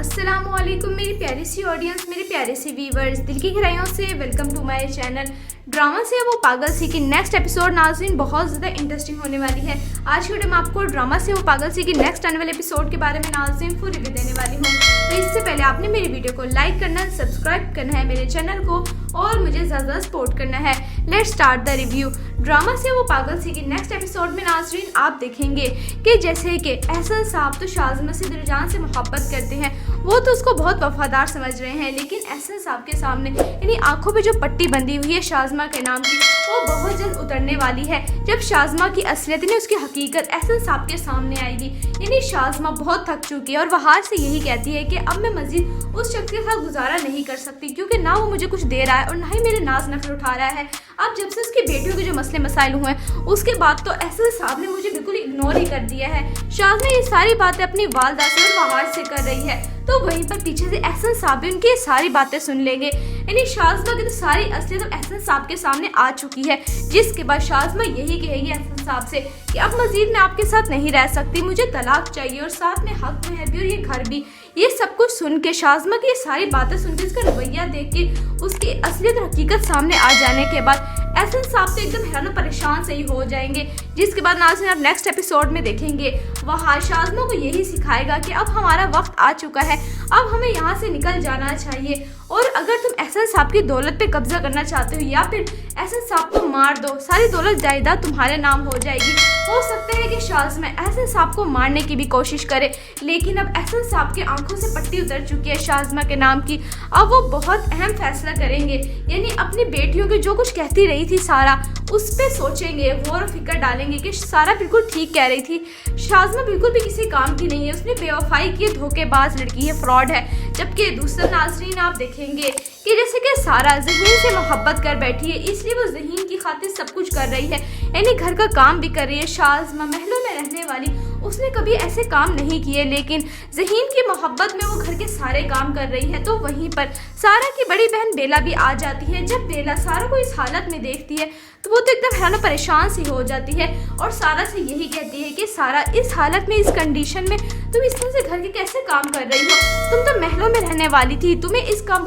अस्सलामुअलैकुम मेरी प्यारी सी ऑडियंस, मेरे प्यारे से व्यूवर्स, दिल की गहराइयों से welcome to my channel. Drama से वो पागल सी की नेक्स्ट एपिसोड नाज़रीन बहुत ज़्यादा इंटरेस्टिंग होने वाली है। आज की वीडियो में आपको ड्रामा से वो पागल सी की नेक्स्ट आने वाले एपिसोड के बारे में नाज़रीन फुल रिव्यू देने वाली हूँ। तो इससे पहले आपने मेरी वीडियो को लाइक करना, सब्सक्राइब करना है मेरे चैनल को और मुझे ज़्यादा सपोर्ट करना है। Let's start the review. Drama से वो पागल सी की नेक्स्ट एपिसोड में नाज़रीन आप देखेंगे कि जैसे कि एहसन साहब तो शाज़मा से दिलजान से मोहब्बत करते हैं, वो तो उसको बहुत वफादार समझ रहे हैं, लेकिन एहसन साहब के सामने यानी आंखों पे जो पट्टी बंधी हुई है शाज़मा के नाम की, वो बहुत जल्द उतरने वाली है। जब शाज़मा की असलियत यानी उसकी हकीकत एहसन साहब के सामने आएगी, यानी शाज़मा बहुत थक चुकी है और वह हार से यही कहती है कि अब मैं मजीद उस शख्स के साथ गुजारा नहीं कर सकती, क्योंकि ना वो मुझे कुछ दे रहा है और ना ही मेरे नाज नखरे उठा रहा है। अब जब से उसकी बेटियों के जो मसले मसाइल हुए हैं, उसके बाद तो एहसन साहब ने मुझे बिल्कुल इग्नोर ही कर दिया है। शाज़मा ये सारी बातें अपनी वालदा से और वहार से कर रही है, तो वहीं पर पीछे से एहसन साहब भी उनकी सारी बातें सुन लेंगे। यानी शाज़मा की तो सारी असलियत अब एहसन साहब के सामने आ चुकी है, जिसके बाद शाज़मा यही कहेगी एहसन साहब से कि अब मजीद मैं आपके साथ नहीं रह सकती, मुझे तलाक चाहिए और साथ में हक में है भी और ये घर भी। ये सब कुछ सुन के शाज़मा की ये सारी बातें सुन के, उसका रवैया देख के, उसकी असलियत हकीकत सामने आ जाने के बाद एहसन साहब तो एकदम हैरान और परेशान से ही हो जाएंगे। जिसके बाद नाज़रीन आप नेक्स्ट एपिसोड में देखेंगे वह शाज़मा को यही सिखाएगा कि अब हमारा वक्त आ चुका है, अब हमें यहाँ से निकल जाना चाहिए और अगर तुम एहसन साहब की दौलत पे कब्जा करना चाहते हो या फिर एहसन साहब को मार दो, सारी दौलत जायदाद तुम्हारे नाम हो जाएगी। हो सकता है कि शाज़मा एहसन साहब को मारने की भी कोशिश करे, लेकिन अब एहसन साहब की आंखों से पट्टी उतर चुकी है शाज़मा के नाम की। अब वो बहुत अहम फैसला करेंगे, यानी अपनी बेटियों की जो कुछ कहती रही थी सारा, उस पे सोचेंगे, गौर फिक्र डालेंगे कि सारा बिल्कुल ठीक कह रही थी, शाज़मा बिल्कुल भी किसी काम की नहीं है, उसने बेवफाई की, धोखेबाज लड़की है, फ्रॉड है। जबकि दूसरा नाज़रीन आप देखेंगे कि जैसे कि सारा ज़हीन से मोहब्बत कर बैठी है, इसलिए वो ज़हीन की खातिर सब कुछ कर रही है, यानी घर का काम भी कर रही है। शाज़मा महलों में रहने वाली, उसने कभी ऐसे काम नहीं किए, लेकिन ज़हीन की मोहब्बत में वो घर के सारे काम कर रही है। तो वहीं पर सारा की बड़ी बहन बेला भी आ जाती है। जब बेला सारा को इस हालत में देखती है तो वो तो एकदम हैरान परेशान सी हो जाती है और सारा से यही कहती है कि सारा इस हालत में, इस कंडीशन में तुम इस तरह से घर के कैसे काम कर रही हो, तुम तो महलों में रहने वाली थी, तुम्हें इस काम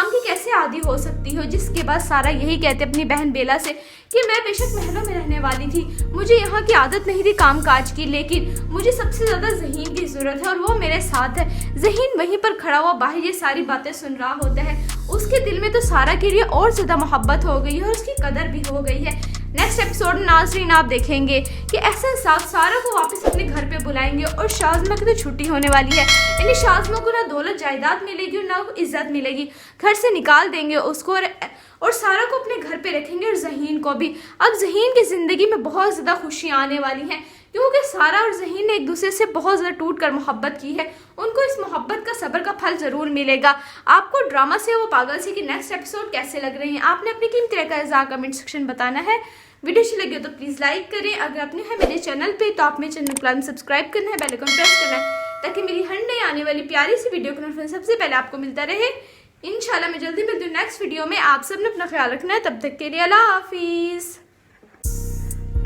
की कैसे आदी हो सकती हो। जिसके बाद सारा यही कहते अपनी बहन बेला से कि मैं बेशक महलों में रहने वाली थी, मुझे यहाँ की आदत नहीं थी काम काज की, लेकिन मुझे सबसे ज़्यादा ज़हीन की ज़रूरत है और वो मेरे साथ है। ज़हीन वहीं पर खड़ा हुआ बाहर ये सारी बातें सुन रहा होता है, उसके दिल में तो सारा के लिए और ज़्यादा मोहब्बत हो गई है और उसकी कदर भी हो गई है। नेक्स्ट एपिसोड में नाज़रीन आप देखेंगे कि एहसन साहब सारा को वापस अपने घर पे बुलाएंगे और शाज़मा की तो छुट्टी होने वाली है, यानी शाज़मा को ना दौलत जायदाद मिलेगी और ना इज्जत मिलेगी, घर से निकाल देंगे उसको और सारा को अपने घर पे रखेंगे और ज़हीन को भी। अब ज़हीन की ज़िंदगी में बहुत ज़्यादा खुशियाँ आने वाली हैं, क्योंकि सारा और ज़हीन ने एक दूसरे से बहुत ज़्यादा टूट कर मोहब्बत की है। उनको इस मोहब्बत का सब्र का फल ज़रूर मिलेगा। आपको ड्रामा से वो पागल सी की नेक्स्ट एपिसोड कैसे लग रहे हैं, आपने अपनी कीमती राय का इज़हार कमेंट सेक्शन बताना है। वीडियो अच्छी लगी हो तो प्लीज़ लाइक करें, अगर आपने है मेरे चैनल पे तो आप मेरे चैनल को सब्सक्राइब करना है, बेल आइकन प्रेस करना है, ताकि मेरी हर नई आने वाली प्यारी सी वीडियो का नोटिफिकेशन सबसे पहले आपको मिलता रहे। इंशाल्लाह मैं जल्दी मिलती हूँ नेक्स्ट वीडियो में। आप सब ने अपना ख्याल रखना है, तब तक के लिए अल्लाह हाफिज़।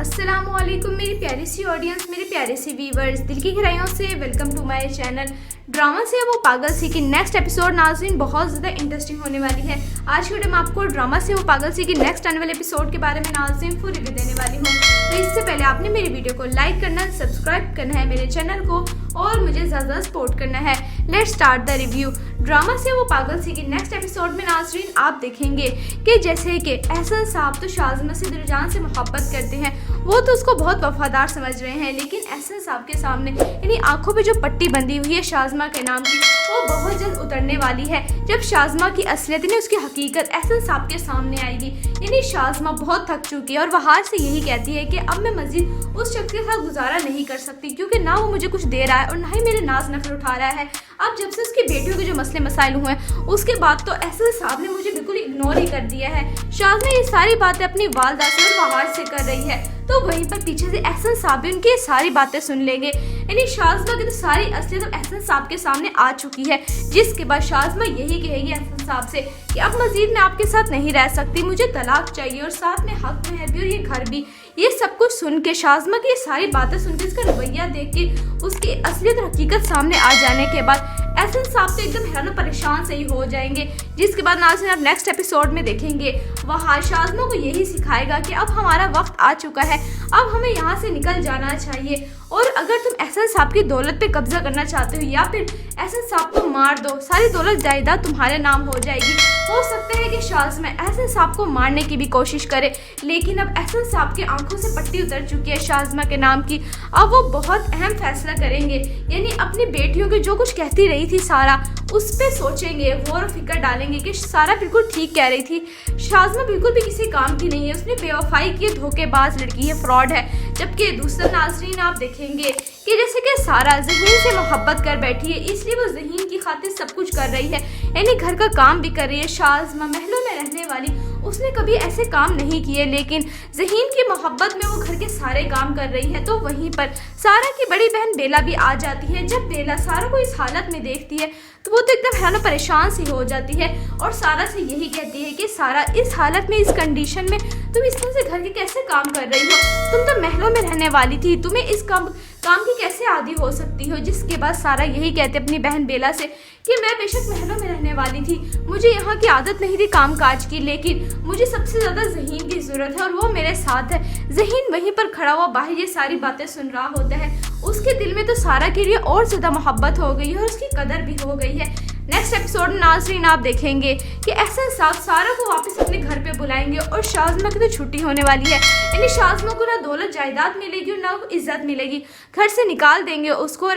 अस्सलामुअलैकुम मेरी प्यारी सी ऑडियंस, मेरे प्यारे से व्यूवर्स, दिल की गहराइयों से welcome to my channel. Drama से वो पागल सी की नेक्स्ट एपिसोड नाज़रीन बहुत ज़्यादा इंटरेस्टिंग होने वाली है। आज की वीडियो में आपको ड्रामा से वो पागल सी की नेक्स्ट आने वाले एपिसोड के बारे में नाज़रीन फुल रिव्यू देने वाली हूँ। तो इससे पहले आपने मेरी वीडियो को लाइक करना, सब्सक्राइब करना है मेरे चैनल को और मुझे ज़्यादा सपोर्ट करना है। Let's start the review. Drama से वो पागल सी की नेक्स्ट एपिसोड में नाज़रीन आप देखेंगे कि जैसे कि एहसन साहब तो शाज़मा से दिलजान से मोहब्बत करते हैं, वो तो उसको बहुत वफादार समझ रहे हैं, लेकिन एहसन साहब के सामने यानी आंखों पे जो पट्टी बंधी हुई है शाज़मा के नाम की, वो बहुत जल्द उतरने वाली है। जब शाज़मा की असलियत यानी उसकी हकीकत एहसन साहब के सामने आएगी, यानी शाज़मा बहुत थक चुकी है और वह हार से यही कहती है कि अब मैं मजीद उस शख्स के साथ गुजारा नहीं कर सकती, क्योंकि ना वो मुझे कुछ दे रहा है और ना ही मेरे नाज नखरे उठा रहा है। अब जब से उसकी बेटियों के जो मसले मसाइल हुए हैं, उसके बाद तो एहसन साहब ने मुझे बिल्कुल इग्नोर ही कर दिया है। शाज़मा ये सारी बातें अपनी वालदा से और वहार से कर रही है, तो वहीं पर पीछे से एहसन साहब भी उनकी सारी बातें सुन लेंगे, यानी शाज़मा की तो सारी असलियत अब एहसन साहब के सामने आ चुकी है। जिसके बाद शाज़मा यही कहेगी एहसन साहब से कि अब मजीद मैं आपके साथ नहीं रह सकती, मुझे तलाक चाहिए और साथ में हक में है भी और ये घर भी। ये सब कुछ सुन के शाज़मा की सारी बातें सुन के, उसका रवैया देख के, उसकी असलियत हकीकत सामने आ जाने के बाद एहसन साहब तो एकदम हैरान और परेशान से ही हो जाएंगे, जिसके बाद नाज़रीन आप नेक्स्ट एपिसोड में देखेंगे वह शाज़मा को यही सिखाएगा कि अब हमारा वक्त आ चुका है, अब हमें यहाँ से निकल जाना चाहिए और अगर तुम एहसन साहब की दौलत पे कब्जा करना चाहते हो या फिर एहसन साहब को मार दो, सारी दौलत जायदाद तुम्हारे नाम हो जाएगी। हो सकता है कि शाज़मा एहसन साहब को मारने की भी कोशिश करे, लेकिन अब एहसन साहब की आंखों से पट्टी उतर चुकी है शाज़मा के नाम की। अब वो बहुत अहम फैसला करेंगे, यानी अपनी बेटियों की जो कुछ कहती रही थी सारा उस पे सोचेंगे, गौर फिक्र डालेंगे कि सारा बिल्कुल ठीक कह रही थी, शाज़मा बिल्कुल भी किसी काम की नहीं है, उसने बेवफाई की, धोखेबाज लड़की है, फ्रॉड है। जबकि दूसरा नाज़रीन आप देखेंगे कि जैसे कि सारा ज़हीन से मोहब्बत कर बैठी है, इसलिए वो ज़हीन की खातिर सब कुछ कर रही है, यानी घर का काम भी कर रही है। शाज़मा महलों में रहने वाली, उसने कभी ऐसे काम नहीं किए, लेकिन ज़हीन की मोहब्बत में वो घर के सारे काम कर रही है। तो वहीं पर सारा की बड़ी बहन बेला भी आ जाती है। जब बेला सारा को इस हालत में देखती है तो वो तो एकदम हैरान परेशान सी हो जाती है और सारा से यही कहती है कि सारा इस हालत में, इस कंडीशन में तुम इस तरह से घर के कैसे काम कर रही हो, तुम तो महलों में रहने वाली थी, तुम्हें इस काम की कैसे आदी हो सकती हो। जिसके बाद सारा यही कहते अपनी बहन बेला से कि मैं बेशक महलों में रहने वाली थी, मुझे यहाँ की आदत नहीं थी काम काज की, लेकिन मुझे सबसे ज़्यादा ज़हीन की ज़रूरत है और वो मेरे साथ है। ज़हीन वहीं पर खड़ा हुआ बाहर ये सारी बातें सुन रहा होता है, उसके दिल में तो सारा के लिए और ज़्यादा मोहब्बत हो गई है और उसकी कदर भी हो गई है। नेक्स्ट एपिसोड में नाज़रीन आप देखेंगे कि एहसन साहब सारा को वापस अपने घर पे बुलाएंगे और शाज़मा की तो छुट्टी होने वाली है, यानी शाज़मा को ना दौलत जायदाद मिलेगी और ना इज्जत मिलेगी, घर से निकाल देंगे उसको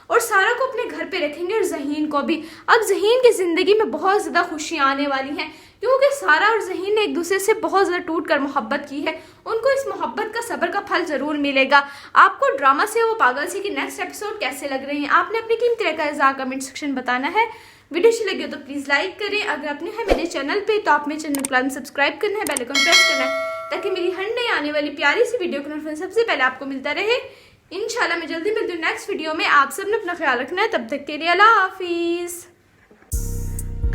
और सारा को अपने घर पे रखेंगे और ज़हीन को भी। अब ज़हीन की ज़िंदगी में बहुत ज़्यादा खुशियाँ आने वाली हैं, क्योंकि सारा और ज़हीन ने एक दूसरे से बहुत ज़्यादा टूट कर मोहब्बत की है। उनको इस मोहब्बत का सब्र का फल ज़रूर मिलेगा। आपको ड्रामा से वो पागल सी की नेक्स्ट एपिसोड कैसे लग रहे हैं, आपने अपनी कीमती राय का इज़हार कमेंट सेक्शन बताना है। वीडियो अच्छी लगी हो तो प्लीज़ लाइक करें, अगर आपने है मेरे चैनल पे तो आप मेरे चैनल को सब्सक्राइब करना है, बेल आइकन प्रेस करना है, ताकि मेरी हर नई आने वाली प्यारी सी वीडियो का नोटिफिकेशन सबसे पहले आपको मिलता रहे। इंशाल्लाह मैं जल्दी मिलती हूँ नेक्स्ट वीडियो में। आप सब ने अपना ख्याल रखना है, तब तक के लिए अल्लाह हाफिज़।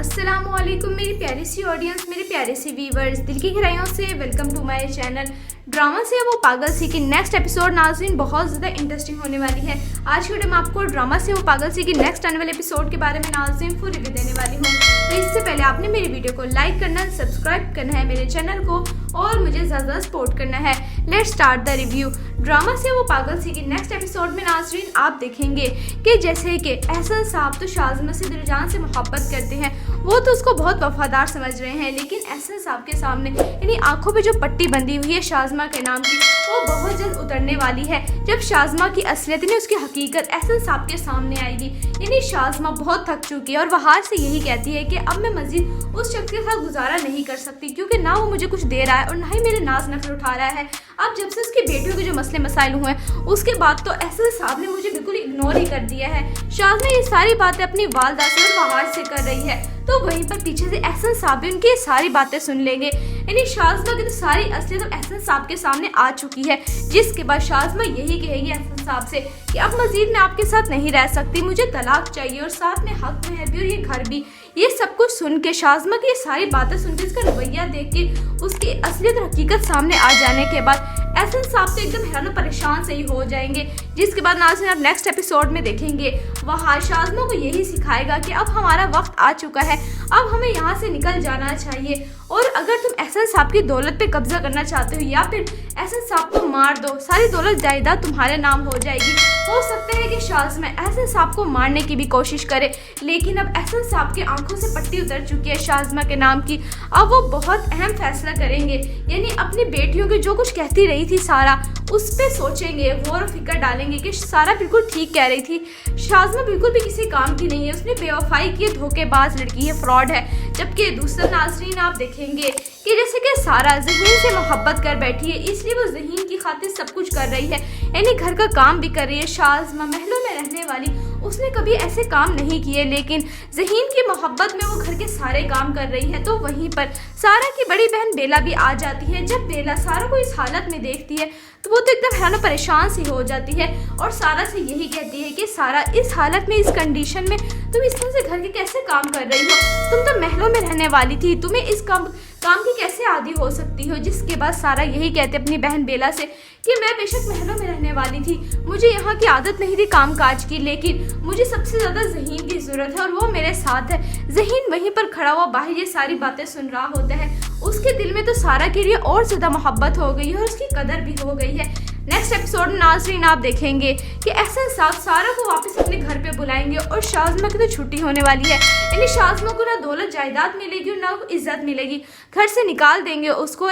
अस्सलाम वालेकुम मेरी प्यारी सी ऑडियंस, मेरे प्यारे से व्यूवर्स, दिल की गहराइयों से welcome to my channel drama से वो पागल सी की नेक्स्ट एपिसोड नाज़रीन बहुत ज़्यादा इंटरेस्टिंग होने वाली है। आज की वीडियो में आपको ड्रामा से वो पागल सी की नेक्स्ट आने वाले एपिसोड के बारे में नाज़रीन फुल रिव्यू देने वाली हूँ। तो इससे पहले आपने मेरी वीडियो को लाइक करना है, सब्सक्राइब करना है मेरे चैनल को और मुझे ज़्यादा सपोर्ट करना है। Let's start the review. Drama से वो पागल सी की नेक्स्ट एपिसोड में नाज़रीन आप देखेंगे कि जैसे कि एहसन साहब तो शाज़मा से दिलजान से मोहब्बत करते हैं, वो तो उसको बहुत वफादार समझ रहे हैं, लेकिन एहसन साहब के सामने यानी आंखों पे जो पट्टी बंधी हुई है शाज़मा के नाम की, वो बहुत जल्द उतरने वाली है। जब शाज़मा की असलियत यानी उसकी हकीकत एहसन साहब के सामने आएगी, यानी शाज़मा बहुत थक चुकी है और बाहर से यही कहती है कि अब मैं मज़ीद उस शख्स के साथ गुजारा नहीं कर सकती, क्योंकि ना वो मुझे कुछ दे रहा है और ना ही मेरे नाज नखरे उठा रहा है। अब जब से उसकी बेटियों के जो मसले मसाइल हुए हैं उसके बाद तो एहसन साहब ने मुझे बिल्कुल इग्नोर ही कर दिया है। शाज़मा ये सारी बातें अपनी वालदा से और बाहर से कर रही है, तो वहीं पर पीछे से एहसन साहब भी उनकी सारी बातें सुन लेंगे, यानी शाज़मा की तो सारी असलियत अब एहसन साहब के सामने आ चुकी है। जिसके बाद शाज़मा यही कहेगी एहसन साहब से कि अब मजीद मैं आपके साथ नहीं रह सकती, मुझे तलाक चाहिए और साथ में हक में है भी और ये घर भी। ये सब कुछ सुन के शाज़मा की ये सारी बातें सुन के, इसका रवैया देख के, उसकी असलियत और हकीकत सामने आ जाने के बाद एहसन साहब तो एकदम हैरान परेशान से ही हो जाएंगे। जिसके बाद नाज़रीन आप नेक्स्ट एपिसोड में देखेंगे वह शाज़मा को यही सिखाएगा कि अब हमारा वक्त आ चुका है, अब हमें यहाँ से निकल जाना चाहिए और अगर तुम एहसन साहब की दौलत पे कब्जा करना चाहते हो या फिर एहसन साहब को मार दो, सारी दौलत जायदाद तुम्हारे नाम हो जाएगी। हो सकता है कि शाज़मा एहसन साहब को मारने की भी कोशिश करे, लेकिन अब एहसन साहब की आंखों से पट्टी उतर चुकी है शाज़मा के नाम की। अब वो बहुत अहम फैसला करेंगे, यानी अपनी बेटियों की जो कुछ कहती रही थी सारा उस पे सोचेंगे, गौर फिक्र डालेंगे कि सारा बिल्कुल ठीक कह रही थी, शाज़मा बिल्कुल भी किसी काम की नहीं है, उसने बेवफाई की, धोखेबाज लड़की है, फ्रॉड है। जबकि दूसरा नाज़रीन आप देखेंगे कि जैसे कि सारा ज़हीन से मोहब्बत कर बैठी है, इसलिए वो ज़हीन की खातिर सब कुछ कर रही है, यानी घर का काम भी कर रही है। शाज़मा महलों में रहने वाली, उसने कभी ऐसे काम नहीं किए, लेकिन ज़हीन की मोहब्बत में वो घर के सारे काम कर रही है। तो वहीं पर सारा की बड़ी बहन बेला भी आ जाती है। जब बेला सारा को इस हालत में देखती है तो वो तो एकदम हैरान परेशान सी हो जाती है और सारा से यही कहती है कि सारा इस हालत में, इस कंडीशन में तुम इस तरह से घर के कैसे काम कर रही हो? तुम तो महलों में रहने वाली थी, तुम्हें इस काम की कैसे आदी हो सकती हो? जिसके बाद सारा यही कहते अपनी बहन बेला से कि मैं बेशक महलों में रहने वाली थी, मुझे यहाँ की आदत नहीं थी काम काज की, लेकिन मुझे सबसे ज़्यादा ज़हीन की ज़रूरत है और वो मेरे साथ है। ज़हीन वहीं पर खड़ा हुआ बाहर ये सारी बातें सुन रहा होता है। उसके दिल में तो सारा के लिए और ज़्यादा मोहब्बत हो गई है और उसकी कदर भी हो गई है। नेक्स्ट एपिसोड में नाज़रीन आप देखेंगे कि एहसन साहब सारा को वापस अपने घर पे बुलाएंगे और शाज़मा की तो छुट्टी होने वाली है। यानी शाज़मा को ना दौलत जायदाद मिलेगी और ना इज्जत मिलेगी, घर से निकाल देंगे उसको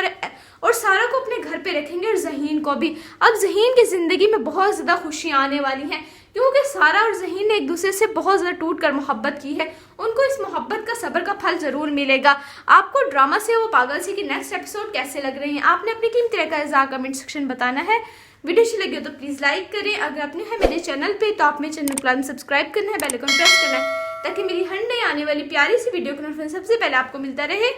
और सारा को अपने घर पे रखेंगे और ज़हीन को भी। अब ज़हीन की ज़िंदगी में बहुत ज़्यादा खुशियाँ आने वाली हैं क्योंकि सारा और ज़हीन ने एक दूसरे से बहुत ज़्यादा टूट कर मोहब्बत की है। उनको इस मोहब्बत का सब्र का फल ज़रूर मिलेगा। आपको ड्रामा से वो पागल सी की नेक्स्ट एपिसोड कैसे लग रहे हैं? आपने अपनी कीमती राय का इज़हार कमेंट सेक्शन बताना है। वीडियो अच्छी लगी हो तो प्लीज़ लाइक करें। अगर आपने है मेरे चैनल पे तो आप मेरे चैनल को सब्सक्राइब करना है, बेल आइकन प्रेस करना है ताकि मेरी हर नई आने वाली प्यारी सी वीडियो का नोटिफिकेशन सबसे पहले आपको मिलता रहे।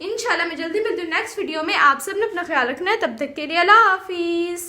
इंशाल्लाह मैं जल्दी मिलती हूँ नेक्स्ट वीडियो में। आप सब ने अपना ख्याल रखना है। तब तक के लिए अल्लाह हाफिज़।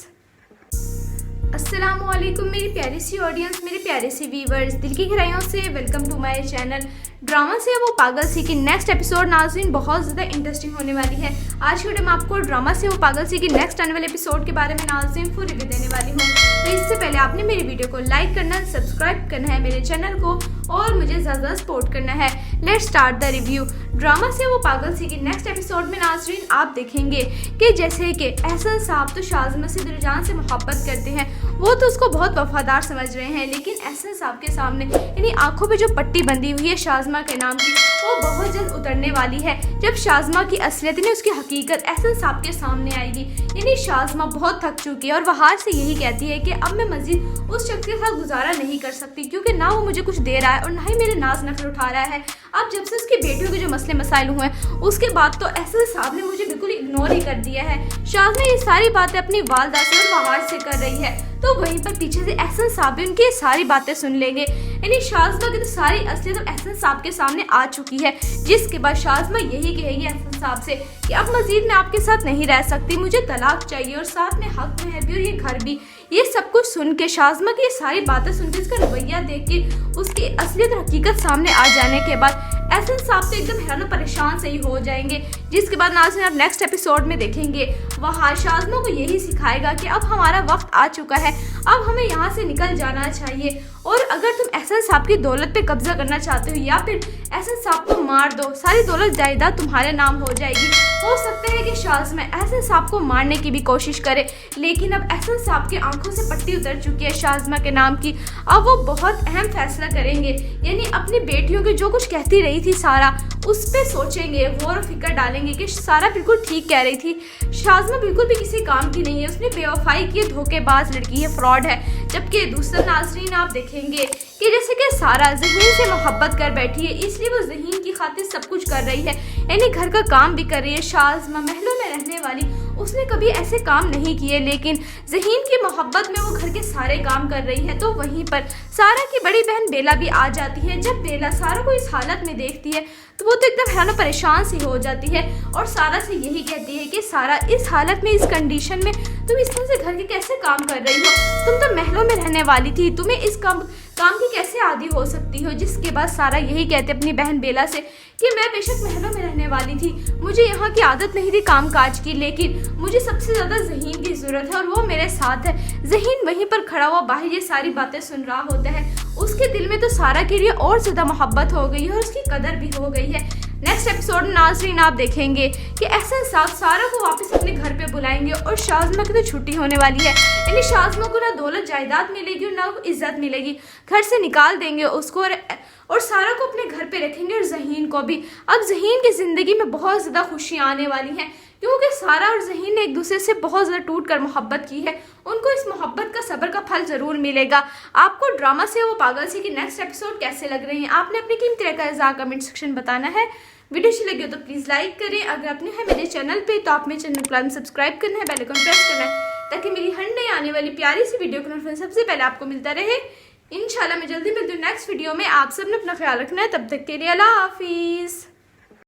अस्सलामुअलैकुम मेरी प्यारी सी ऑडियंस, मेरे प्यारे से व्यूवर्स, दिल की गहराइयों से welcome to my channel drama से वो पागल सी की नेक्स्ट एपिसोड नाज़रीन बहुत ज़्यादा इंटरेस्टिंग होने वाली है। आज की वीडियो में आपको ड्रामा से वो पागल सी की नेक्स्ट आने वाले एपिसोड के बारे में नाज़रीन फुल रिव्यू देने वाली हूँ। तो इससे पहले आपने मेरी वीडियो को लाइक करना, सब्सक्राइब करना है मेरे चैनल को और मुझे ज़्यादा सपोर्ट करना है। Let's start the review. Drama से वो पागल सी की नेक्स्ट एपिसोड में नाज़रीन आप देखेंगे कि जैसे कि एहसन साहब तो शाज़मा से दिलजान से मोहब्बत करते हैं, वो तो उसको बहुत वफादार समझ रहे हैं, लेकिन एहसन साहब के सामने यानी आंखों पे जो पट्टी बंधी हुई है शाज़मा के नाम की, वो बहुत जल्द उतरने वाली है। जब शाज़मा की असलियत यानी उसकी हकीकत एहसन साहब के सामने आएगी, यानी शाज़मा बहुत थक चुकी है और बाहर से यही कहती है कि अब मैं मज़ीद उस शख्स के साथ गुजारा नहीं कर सकती क्योंकि ना वो मुझे कुछ दे रहा है और ना ही मेरे नाज नखरे उठा रहा है। अब जब से उसकी बेटियों के जो मसले मसाइल हुए हैं उसके बाद तो एहसन साहब ने मुझे बिल्कुल इग्नोर ही कर दिया है। शाज़मा ये सारी बातें अपनी वालदा से और बाहर से कर रही है, तो वहीं पर पीछे से एहसन साहब भी उनकी सारी बातें सुन लेंगे। यानी शाज़मा की तो सारी असलियत अब एहसन साहब के सामने आ चुकी है, जिसके बाद शाज़मा यही कहेगी एहसन साहब से कि अब मजीद मैं आपके साथ नहीं रह सकती, मुझे तलाक चाहिए और साथ में हक में है भी और ये घर भी। ये सब कुछ सुन के शाज़मा की ये सारी बातें सुन के, इसका रवैया देख के, उसकी असलियत हकीकत सामने आ जाने के बाद एहसन साहब तो एकदम हैरान परेशान से ही हो जाएंगे। जिसके बाद नाज़रीन आप नेक्स्ट एपिसोड में देखेंगे वहाँ शाज़मा को यही सिखाएगा कि अब हमारा वक्त आ चुका है, अब हमें यहाँ से निकल जाना चाहिए और अगर तुम एहसन साहब की दौलत पे कब्जा करना चाहते हो या फिर एहसन साहब को मार दो, सारी दौलत जायदाद तुम्हारे नाम हो जाएगी। हो सकता है कि शाज़मा एहसन साहब को मारने की भी कोशिश करे, लेकिन अब एहसन साहब की आंखों से पट्टी उतर चुकी है शाज़मा के नाम की। अब वो बहुत अहम फैसला करेंगे, यानी अपनी बेटियों की जो कुछ कहती रही थी सारा उस पे सोचेंगे, गौर फिक्र डालेंगे कि सारा बिल्कुल ठीक कह रही थी, शाज़मा बिल्कुल भी किसी काम की नहीं है, उसने बेवफाई की, धोखेबाज लड़की है, फ्रॉड है। जबकि दूसरा नाज़रीन आप देखेंगे कि जैसे कि सारा ज़हीन से मोहब्बत कर बैठी है, इसलिए वो ज़हीन की खातिर सब कुछ कर रही है, यानी घर का काम भी कर रही है। शाज़मा महलों में रहने वाली, उसने कभी ऐसे काम नहीं किए, लेकिन ज़हीन की मोहब्बत में वो घर के सारे काम कर रही है। तो वहीं पर सारा की बड़ी बहन बेला भी आ जाती है। जब बेला सारा को इस हालत में देखती है तो वो तो एकदम हैरान परेशान सी हो जाती है और सारा से यही कहती है कि सारा इस हालत में, इस कंडीशन में तुम इस तरह से घर के कैसे काम कर रही हो? तुम तो महलों में रहने वाली थी, तुम्हें इस काम की कैसे आदी हो सकती हो? जिसके बाद सारा यही कहते अपनी बहन बेला से कि मैं बेशक महलों में रहने वाली थी, मुझे यहाँ की आदत नहीं थी काम काज की, लेकिन मुझे सबसे ज़्यादा ज़हीन की ज़रूरत है और वो मेरे साथ है। ज़हीन वहीं पर खड़ा हुआ बाहर ये सारी बातें सुन रहा होता है। उसके दिल में तो सारा के लिए और ज़्यादा मोहब्बत हो गई है और उसकी कदर भी हो गई है। नेक्स्ट एपिसोड में नाज़रीन आप देखेंगे कि एहसन साहब सारा को वापस अपने घर पे बुलाएंगे और शाज़मा की तो छुट्टी होने वाली है। यानी शाज़मा को ना दौलत जायदाद मिलेगी और ना इज्जत मिलेगी, घर से निकाल देंगे उसको और सारा को अपने घर पे रखेंगे और ज़हीन को भी। अब ज़हीन की ज़िंदगी में बहुत ज़्यादा खुशियाँ आने वाली हैं क्योंकि सारा और ज़हीन ने एक दूसरे से बहुत ज़्यादा टूट कर मोहब्बत की है। उनको इस मोहब्बत का सब्र का फल ज़रूर मिलेगा। आपको ड्रामा से वो पागल सी की नेक्स्ट एपिसोड कैसे लग रहे हैं? आपने अपनी कीमती राय का इज़हार कमेंट सेक्शन बताना है। वीडियो अच्छी लगी हो तो प्लीज़ लाइक करें। अगर आपने है मेरे चैनल पे तो आप मेरे चैनल को सब्सक्राइब करना है, बेल आइकन प्रेस करना है ताकि मेरी हर नई आने वाली प्यारी सी वीडियो का नोटिफिकेशन सबसे पहले आपको मिलता रहे। इंशाल्लाह मैं जल्दी मिलती हूँ नेक्स्ट वीडियो में। आप सब ने अपना ख्याल रखना है। तब तक के लिए अल्लाह हाफिज़।